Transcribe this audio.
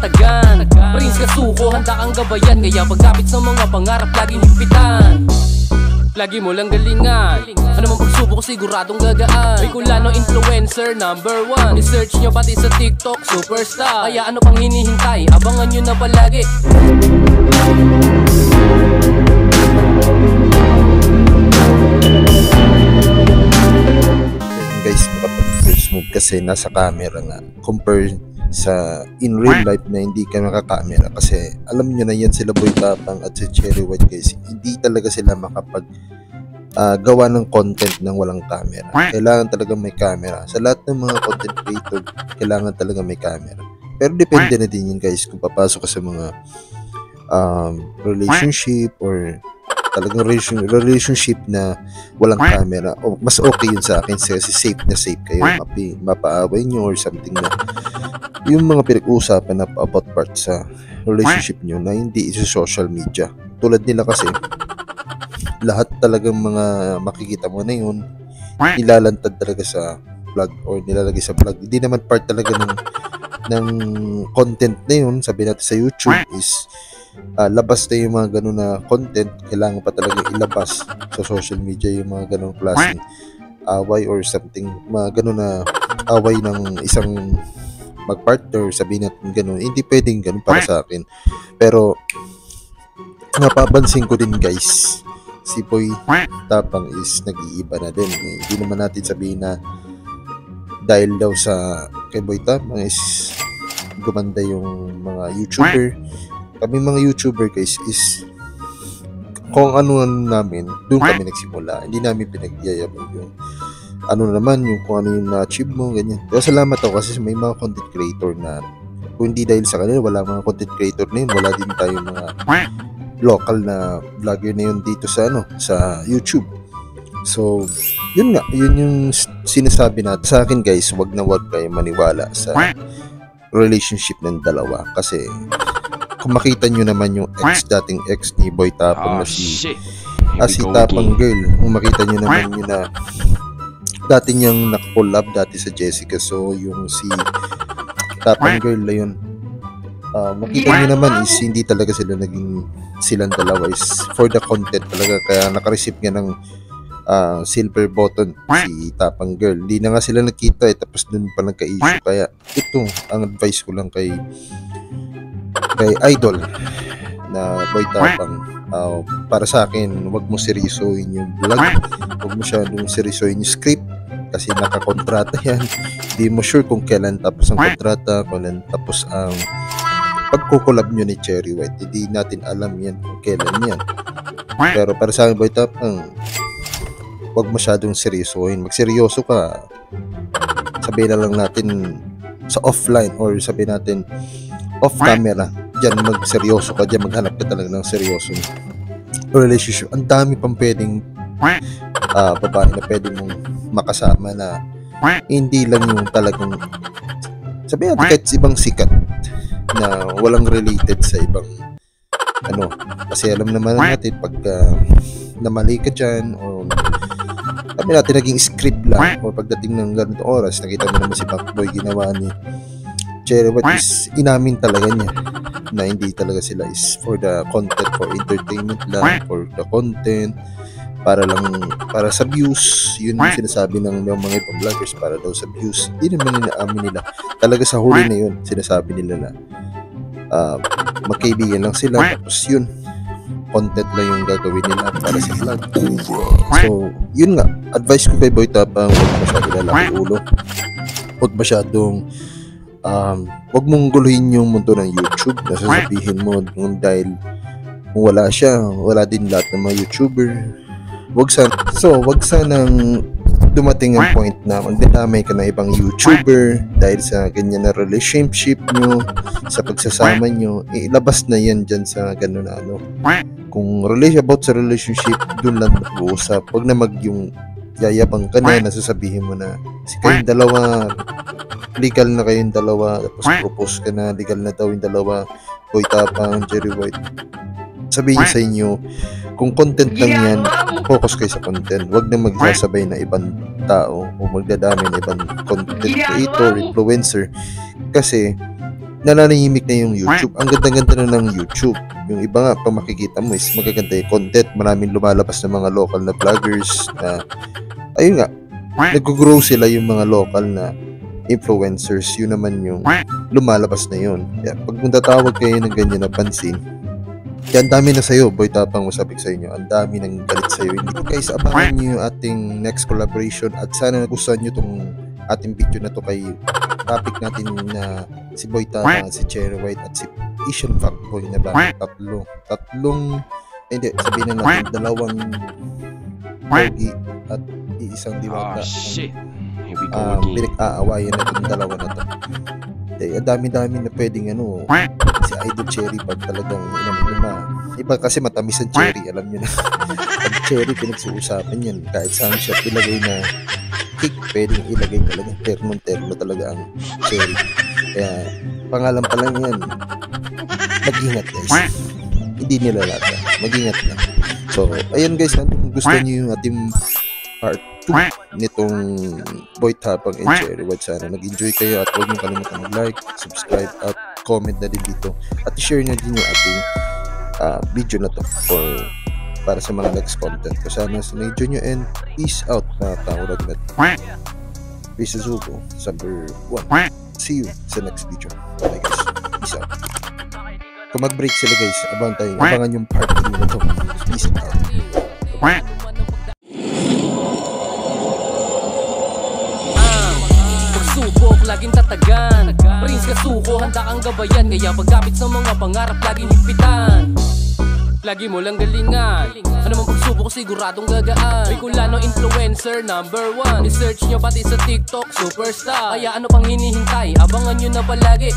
tagan. Prince Kasuko, handa kang gabayan, kaya pagkapit sa mga pangarap laging higpitan. Lagi mo lang galingan, ano mang pagsubok siguradong gagaan. May kulano influencer number 1, research nyo pati sa TikTok superstar. Kaya ano pang hinihintay, abangan nyo na palagi. Guys, kapag first move kasi nasa camera nga compare sa in real life na hindi ka naka-camera, kasi alam nyo na yan sila Boy Tapang at si Cherry White guys, hindi talaga sila makapag gawa ng content ng walang camera. Kailangan talaga may camera. Sa lahat ng mga content creator, kailangan talaga may camera. Pero depende na din yun guys kung papasok ka sa mga relationship or talagang relationship na walang camera, o mas okay yun sa akin kasi safe na safe kayo, mapaaway nyo or something na yung mga pinag-uusapan na about part sa relationship nyo na hindi sa social media. Tulad nila kasi lahat talagang mga makikita mo na yun ilalantad talaga sa vlog or nilalagay sa vlog. Hindi naman part talaga ng content na yun. Sabi natin sa YouTube is labas na yung mga ganun na content, kailangan pa talaga ilabas sa social media yung mga ganun klaseng away or something, mga ganun na away ng isang magpartner, sabihin natin ganun. Hindi pwedeng ganun para sa akin. Pero napapansin ko din guys, si Boy Tapang is nag-iiba na din. Hindi naman natin sabihin na dahil daw sa kay Boy Tapang is gumanda yung mga YouTuber. Kami mga YouTuber guys is kung ano namin, doon kami nagsimula. Hindi namin pinagyayabang yung ano naman, yung kung ano yung na-achieve mo, ganyan. Pero salamat ako kasi may mga content creator na kung hindi dahil sa kanila, wala mga content creator na yun. Wala din tayo mga local na vlogger na yun dito sa sa YouTube. So, yun nga, yun yung sinasabi natin. Sa akin guys, wag na wag kayo maniwala sa relationship ng dalawa kasi kung makita nyo naman yung dating ex ni Boy Tapang na si Tapang Girl, kung makita nyo naman yun na dati niyang nakakolab dati sa Jessica, so yung si Tapang Girl na yun, makita nyo naman is hindi talaga sila naging silang dalawa, is for the content talaga, kaya nakareceive nga ng silver button si Tapang Girl. Hindi na nga sila nakita tapos dun pa nagka-issue. Kaya ito ang advice ko lang kay idol na Boy Tapang, para sa akin, wag mo seryosohin yung vlog, wag mo masyadong seryosohin yung script kasi nakakontrata yan. Hindi mo sure kung kailan tapos ang kontrata, kailan tapos ang pagkukulab nyo ni Cherry White. Hindi natin alam yan kung kailan yan. Pero para sa akin Boy Tapang, wag masyadong seryosohin. Magseryoso ka, sabihin na lang natin sa offline or sabihin natin off camera, dyan magseryoso ka, dyan maghanap ka talaga ng seryoso relationship. Ang dami pang pwedeng babae na pwede mong makasama na hindi lang yung talagang sabihin natin kahit ibang sikat na walang related sa ibang kasi alam naman natin pag namali ka dyan o sabi natin naging script lang o pagdating ng ganito oras nakita mo naman si Backboy ginawa ni Cherry White is inamin talaga niya na hindi talaga sila is for the content, for entertainment lang, for the content, para sa views. Yun yung sinasabi ng mga ibang vloggers, para daw sa views. Hindi naman inaamin nila. Talaga sa huli na yun, sinasabi nila na magkaibigan lang sila, tapos yun, content lang yung gagawin nila para sa vlog. So, yun nga, advice ko kay Boy Tapang, huwag masyadong lalaki ulo. Huwag masyadong wag mong guluhin yung mundo ng YouTube na sasabihin mo dahil kung wala siya, wala din lahat ng mga YouTuber. Wag sanang dumating ang point na magdadamay ka ng ibang YouTuber dahil sa ganyan na relationship nyo, sa pagsasama nyo. Ilabas na yan dyan sa gano'n na kung about sa relationship, dun lang mag-uusap. Wag na yung yayabang ka na, nasasabihin mo na kayong dalawa legal na kayong dalawa, tapos propose ka na legal na daw yung dalawa, Boy Tapang, Cherry White. Sabihin sa inyo, kung content lang yan, focus kayo sa content. Huwag na magsasabay na ibang tao o magdadami na ibang content creator, influencer, kasi nananahimik na yung YouTube. Ang ganda-ganda na ng YouTube. Yung iba nga, pag makikita mo is magaganda yung content. Maraming lumalabas ng mga local na vloggers na, ayun nga, nag-grow sila yung mga local na influencers. Yun naman yung lumalabas na yun. Kaya pag tatawag kayo ng ganyan na pansin, kaya ang dami na sa'yo, Boy Tapang, masabik sa inyo. Ang dami ng galit sa'yo. Hindi ko guys, abangan nyo yung ating next collaboration at sana nagustuhan nyo tong ating video na to kay topic natin na si Boy Tapang, si Cherry White at si Asian Fuckboy na ba? Hindi, sabihin na natin, dalawang pogi at isang diwata. Oh shit. Here we go again. Pinag-aawayan na itong dalawa na to. Ang dami-dami na pwedeng si Idol Cherry pag talagang iba kasi matamis ang cherry, alam nyo na. Pag cherry, pinagsuusapan yan. Kahit saan siya ilagay na cake, pwedeng ilagay talaga. Terno talaga ang cherry. Kaya, pangalan pa lang yan. Mag-ingat guys. Hindi nilalata. Mag-ingat lang. So, ayan guys, kung gusto nyo yung ating part 2 nitong Boy Tapang and Cherry White, sana nag-enjoy kayo at huwag nyo kalimutan mag-like, subscribe at comment na din dito at i-share nyo din yung ating video na to para sa mga next content ko. Sana sinadyo nyo and peace out mga taurag na peace sa Zubo number 1. See you sa next video. Bye guys, peace out. Kung mag-break sila guys, abangan yung part 3 na to. Peace out. Laging tatagan, Prince Kasuko, handa kang gabayan. Kaya pagkapit sa mga pangarap, laging higpitan. Lagi mo lang galingan, ano mang pagsubok siguradong gagaan. May kulano influencer number 1. I-search nyo pati sa TikTok, superstar. Kaya ano pang hinihintay, abangan nyo na palagi.